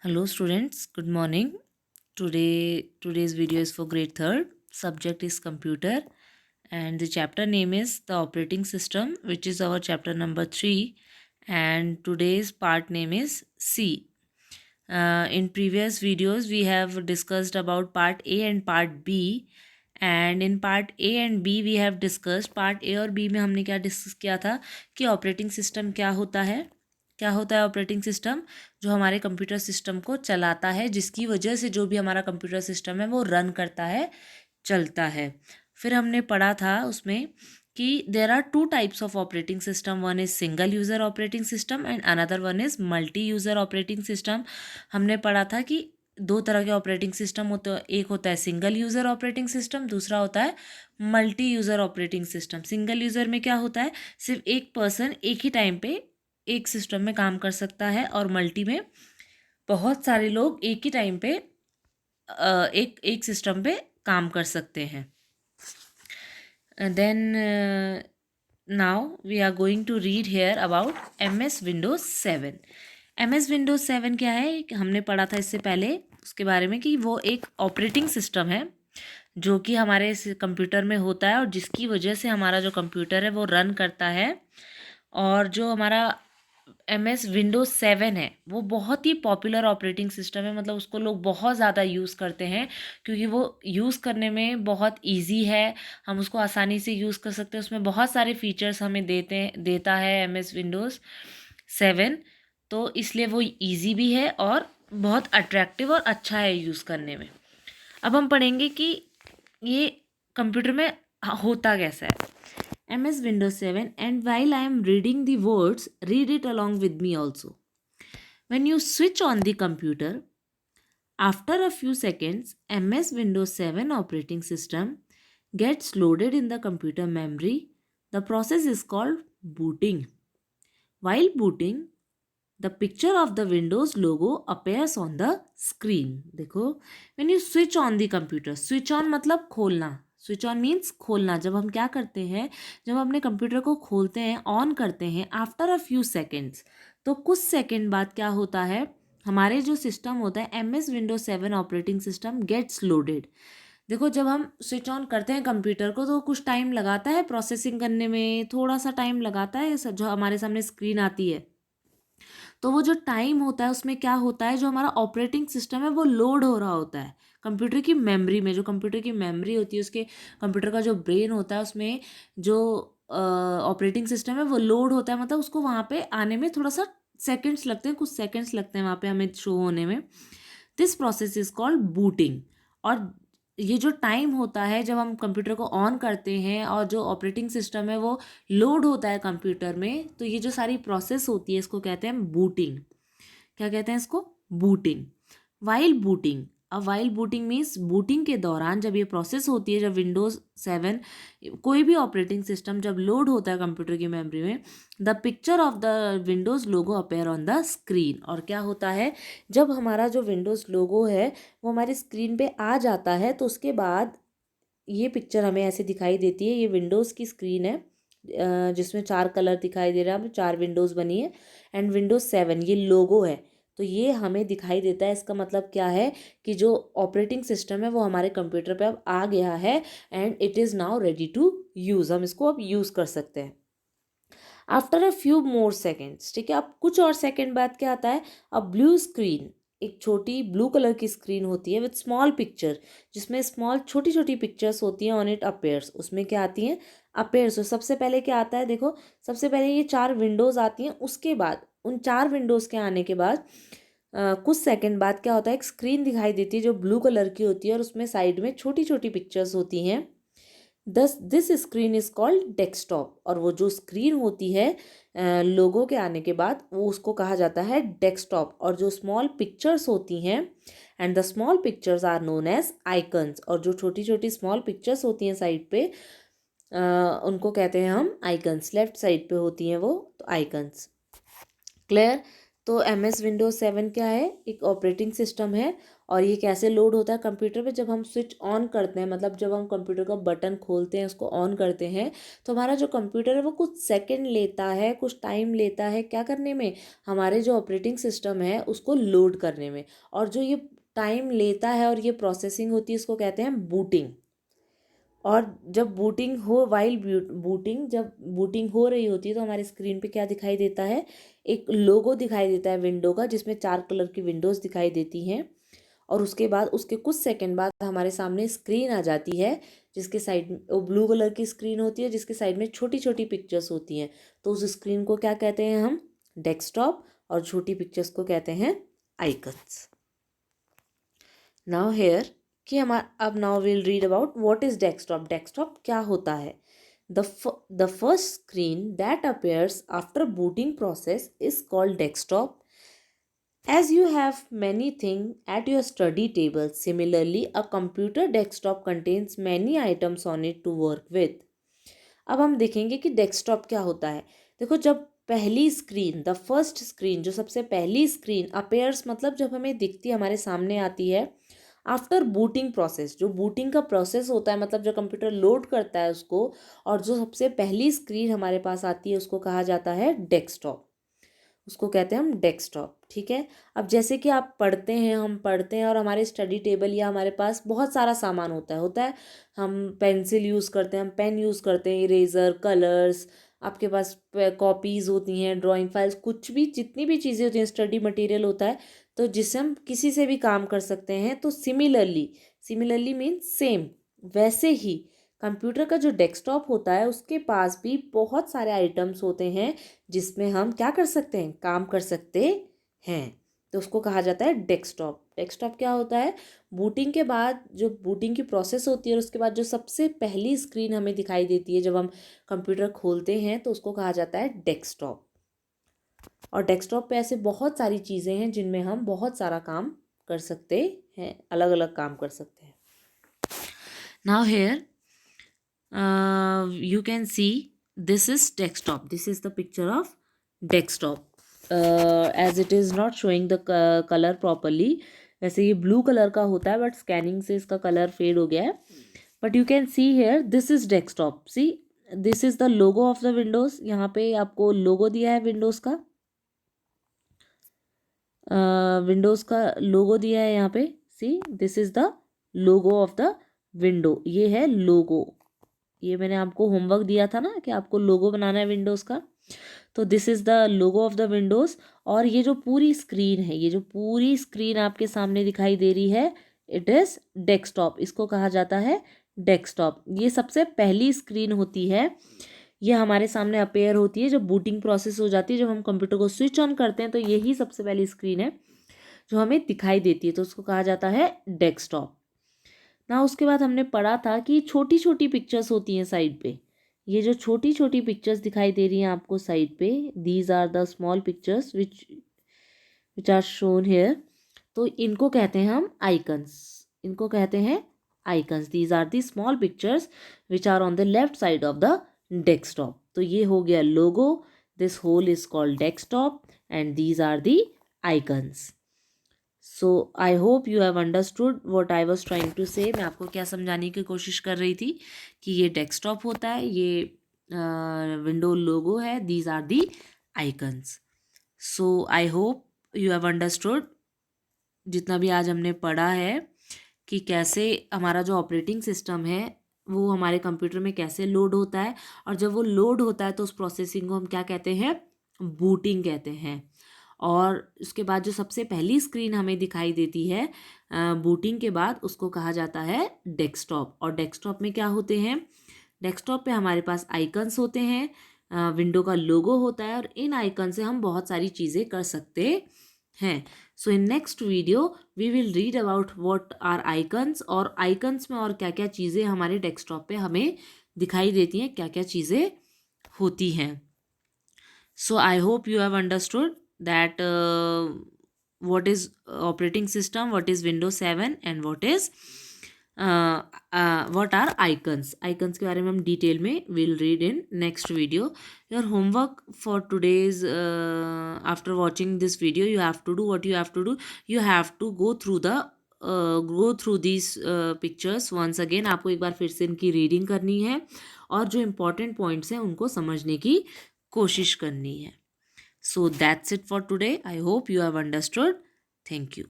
Hello students, good morning. Today's video is for grade 3rd. Subject is computer and the chapter name is the operating system, which is our chapter number 3, and today's part name is C. In previous videos we have discussed about part A and part B, and in part A and B we have discussed part A और B में हमने क्या discuss किया था कि operating system क्या होता है ऑपरेटिंग सिस्टम जो हमारे कंप्यूटर सिस्टम को चलाता है, जिसकी वजह से जो भी हमारा कंप्यूटर सिस्टम है वो रन करता है, चलता है। फिर हमने पढ़ा था उसमें कि there are two types of operating system, one is single user operating system and another one is multi user operating system. हमने पढ़ा था कि दो तरह के ऑपरेटिंग सिस्टम होते हैं, एक होता है सिंगल यूज़र ऑपरेटिंग सिस्टम, दूसरा होता है multi user operating system. Single user में क्या होता है, सिर्फ एक पर्सन एक ही टाइम पे एक सिस्टम में काम कर सकता है, और मल्टी में बहुत सारे लोग एक ही टाइम पे एक एक सिस्टम पे काम कर सकते हैं। Then now we are going to read here about MS Windows 7। MS Windows 7 क्या है, हमने पढ़ा था इससे पहले उसके बारे में कि वो एक ऑपरेटिंग सिस्टम है जो कि हमारे कंप्यूटर में होता है और जिसकी वजह से हमारा जो कंप्यूटर है वो रन करता है। और जो हमारा MS विंडोज 7 है वो बहुत ही पॉपुलर ऑपरेटिंग सिस्टम है, मतलब उसको लोग बहुत ज़्यादा यूज़ करते हैं क्योंकि वो यूज़ करने में बहुत इजी है, हम उसको आसानी से यूज़ कर सकते हैं। उसमें बहुत सारे फीचर्स हमें देता है MS विंडोज़ 7, तो इसलिए वो इजी भी है और बहुत अट्रैक्टिव और अच्छा है यूज़ करने में। अब हम पढ़ेंगे कि ये कंप्यूटर में होता कैसा है। MS Windows 7, and while I am reading the words, read it along with me also. When you switch on the computer, after a few seconds, MS Windows 7 operating system gets loaded in the computer memory. The process is called booting. While booting, the picture of the Windows logo appears on the screen. देखो, when you switch on the computer, switch on मतलब खोलना, switch on means खोलना। जब हम क्या करते हैं, जब हम अपने कंप्यूटर को खोलते हैं, ऑन करते हैं, आफ्टर अ फ्यू सेकेंड्स, तो कुछ सेकेंड बाद क्या होता है, हमारे जो सिस्टम होता है MS Windows 7 operating system gets loaded. देखो, जब हम स्विच ऑन करते हैं कंप्यूटर को तो कुछ टाइम लगाता है प्रोसेसिंग करने में, थोड़ा सा टाइम लगाता है, जो हमारे सामने स्क्रीन आती है तो वो जो टाइम होता है उसमें क्या होता है, जो हमारा ऑपरेटिंग सिस्टम है वो लोड हो रहा होता है कंप्यूटर की मेमोरी में। जो कंप्यूटर की मेमोरी होती है, उसके कंप्यूटर का जो ब्रेन होता है उसमें जो ऑपरेटिंग सिस्टम है वो लोड होता है, मतलब उसको वहाँ पे आने में थोड़ा सा सेकंड्स लगते हैं, कुछ सेकंड्स लगते हैं वहाँ पे हमें शो होने में। This process is called booting. और ये जो टाइम होता है जब हम कंप्यूटर को ऑन करते हैं और जो ऑपरेटिंग सिस्टम है वो लोड होता है कंप्यूटर में, तो ये जो सारी प्रोसेस होती है इसको कहते हैं बूटिंग। क्या कहते हैं इसको, बूटिंग। वाइल बूटिंग, अब वाइल बूटिंग मीन्स बूटिंग के दौरान जब ये प्रोसेस होती है, जब विंडोज 7 कोई भी ऑपरेटिंग सिस्टम जब लोड होता है कंप्यूटर की मेमोरी में, the picture of the Windows logo appear on the screen. और क्या होता है, जब हमारा जो विंडोज लोगो है वो हमारी स्क्रीन पे आ जाता है तो उसके बाद ये पिक्चर हमें ऐसे दिखाई देती है। ये विंडोज़ की स्क्रीन है जिसमें 4 कलर दिखाई दे रहा है, 4 विंडोज़ बनी है, एंड विंडोज़ 7 ये लोगो है, तो ये हमें दिखाई देता है। इसका मतलब क्या है कि जो ऑपरेटिंग सिस्टम है वो हमारे कंप्यूटर पे अब आ गया है and it is now ready to use, हम इसको अब यूज़ कर सकते हैं। After a few more seconds, ठीक है, अब कुछ और सेकेंड बाद क्या आता है, अब ब्लू स्क्रीन, एक छोटी ब्लू कलर की स्क्रीन होती है विथ स्मॉल पिक्चर, जिसमें स्मॉल छोटी छोटी पिक्चर्स होती हैं, ऑन इट अपेयर्स, उसमें क्या आती हैं, अपेयर्स। तो सबसे पहले क्या आता है, देखो सबसे पहले ये 4 विंडोज़ आती हैं, उसके बाद उन 4 विंडोज़ के आने के बाद कुछ सेकंड बाद क्या होता है, एक स्क्रीन दिखाई देती है जो ब्लू कलर की होती है और उसमें साइड में छोटी छोटी पिक्चर्स होती हैं। This screen is called desktop. और वो जो स्क्रीन होती है लोगों के आने के बाद वो उसको कहा जाता है डेस्कटॉप। और जो स्मॉल पिक्चर्स होती हैं, and the small pictures are known as icons, और जो छोटी छोटी स्मॉल पिक्चर्स होती हैं साइड पे उनको कहते हैं हम आइकन्स। लेफ्ट साइड पे होती हैं वो, तो आइकन्स। क्लियर। तो MS विंडोज़ 7 क्या है, एक ऑपरेटिंग सिस्टम है। और ये कैसे लोड होता है कंप्यूटर पे, जब हम स्विच ऑन करते हैं, मतलब जब हम कंप्यूटर का बटन खोलते हैं, उसको ऑन करते हैं, तो हमारा जो कंप्यूटर है वो कुछ सेकंड लेता है, कुछ टाइम लेता है क्या करने में, हमारे जो ऑपरेटिंग सिस्टम है उसको लोड करने में। और जो ये टाइम लेता है और ये प्रोसेसिंग होती है, इसको कहते हैं बूटिंग। और जब बूटिंग हो, वाइल बूटिंग, जब बूटिंग हो रही होती है तो हमारी स्क्रीन पे क्या दिखाई देता है, एक लोगो दिखाई देता है विंडो का, जिसमें 4 कलर की विंडोज़ दिखाई देती हैं। और उसके बाद उसके कुछ सेकंड बाद हमारे सामने स्क्रीन आ जाती है, जिसके साइड में वो ब्लू कलर की स्क्रीन होती है, जिसके साइड में छोटी छोटी पिक्चर्स होती हैं। तो उस स्क्रीन को क्या कहते हैं हम, डेस्कटॉप। और छोटी पिक्चर्स को कहते हैं आइकन्स। नाउ हेयर कि हमारा अब now will read about what is desktop. Desktop क्या होता है। The first screen that appears after booting process is called desktop. As you have many things at your study table, similarly, a computer desktop contains many items on it to work with. अब हम देखेंगे कि desktop क्या होता है। देखो, जब पहली स्क्रीन, द फर्स्ट स्क्रीन, जो सबसे पहली स्क्रीन अपेयर्स, मतलब जब हमें दिखती है, हमारे सामने आती है, आफ्टर बूटिंग प्रोसेस, जो बूटिंग का प्रोसेस होता है, मतलब जो कंप्यूटर लोड करता है उसको, और जो सबसे पहली स्क्रीन हमारे पास आती है उसको कहा जाता है डेस्कटॉप। उसको कहते हैं हम डेस्कटॉप। ठीक है। अब जैसे कि आप पढ़ते हैं, हम पढ़ते हैं और हमारे स्टडी टेबल या हमारे पास बहुत सारा सामान होता है। हम पेंसिल यूज़ करते हैं, हम पेन यूज़ करते हैं, इरेज़र, कलर्स, आपके पास कॉपीज़ होती हैं, ड्राइंग फाइल्स, कुछ भी, जितनी भी चीज़ें होती हैं, स्टडी मटेरियल होता है, तो जिससे हम किसी से भी काम कर सकते हैं। तो सिमिलरली मीन्स सेम, वैसे ही कंप्यूटर का जो डेस्कटॉप होता है उसके पास भी बहुत सारे आइटम्स होते हैं जिसमें हम क्या कर सकते हैं, काम कर सकते हैं। तो उसको कहा जाता है डेस्कटॉप। डेस्कटॉप क्या होता है, बूटिंग के बाद, जो बूटिंग की प्रोसेस होती है और उसके बाद जो सबसे पहली स्क्रीन हमें दिखाई देती है जब हम कंप्यूटर खोलते हैं, तो उसको कहा जाता है डेस्कटॉप। और डेस्कटॉप पे ऐसे बहुत सारी चीज़ें हैं जिनमें हम बहुत सारा काम कर सकते हैं, अलग अलग काम कर सकते हैं। Now here you can see this is desktop. This is the picture of desktop. As it is not showing the color properly. वैसे ये ब्लू कलर का होता है, बट स्कैनिंग से इसका कलर फेड हो गया है. But you can see here this is desktop. See, this is the logo of the Windows. यहाँ पे आपको लोगो दिया है विंडोज का, विंडोज का लोगो दिया है यहाँ पे. See, this is the logo of the window. ये है लोगो. ये मैंने आपको होमवर्क दिया था ना कि आपको लोगो बनाना है विंडोज़ का. तो this is the logo of the Windows. और ये जो पूरी स्क्रीन है, ये जो पूरी स्क्रीन आपके सामने दिखाई दे रही है, इट इज़ डेस्कटॉप. इसको कहा जाता है डेस्कटॉप. ये सबसे पहली स्क्रीन होती है, ये हमारे सामने अपेयर होती है जब बूटिंग प्रोसेस हो जाती है. जब हम कंप्यूटर को स्विच ऑन करते हैं तो यही सबसे पहली स्क्रीन है जो हमें दिखाई देती है, तो उसको कहा जाता है डेस्कटॉप ना. उसके बाद हमने पढ़ा था कि छोटी छोटी पिक्चर्स होती हैं साइड पे. ये जो छोटी छोटी पिक्चर्स दिखाई दे रही हैं आपको साइड पे, these are the small pictures which are shown here. तो इनको कहते हैं हम आइकन्स. इनको कहते हैं icons. These are the small pictures which are on the left side of the desktop. तो ये हो गया logo. This whole is called desktop and these are the icons. So I hope you have understood what I was trying to say. मैं आपको क्या समझाने की कोशिश कर रही थी कि ये डेस्कटॉप होता है, ये विंडो लोगो है, these are the icons. So I hope you have understood जितना भी आज हमने पढ़ा है कि कैसे हमारा जो ऑपरेटिंग सिस्टम है वो हमारे कंप्यूटर में कैसे लोड होता है. और जब वो लोड होता है तो उस प्रोसेसिंग को हम क्या कहते हैं, बूटिंग कहते हैं. और उसके बाद जो सबसे पहली स्क्रीन हमें दिखाई देती है बूटिंग के बाद, उसको कहा जाता है डेस्कटॉप. और डेस्कटॉप में क्या होते हैं, डेस्कटॉप पे हमारे पास आइकन्स होते हैं, विंडो का लोगो होता है, और इन आइकन से हम बहुत सारी चीज़ें कर सकते हैं. So in next video we will read about what are icons, और आइकन्स में और क्या क्या चीज़ें हमारे डेस्कटॉप पे हमें दिखाई देती हैं, क्या क्या चीज़ें होती हैं. So I hope you have understood that what is operating system, what is Windows 7 and what is what are icons, icons के बारे में हम डिटेल में will read in next video. Your homework for today's, after watching this video you have to do what you have to do, you have to go through these pictures once again. आपको एक बार फिर से इनकी reading करनी है और जो important points हैं उनको समझने की कोशिश करनी है. So that's it for today. I hope you have understood. Thank you.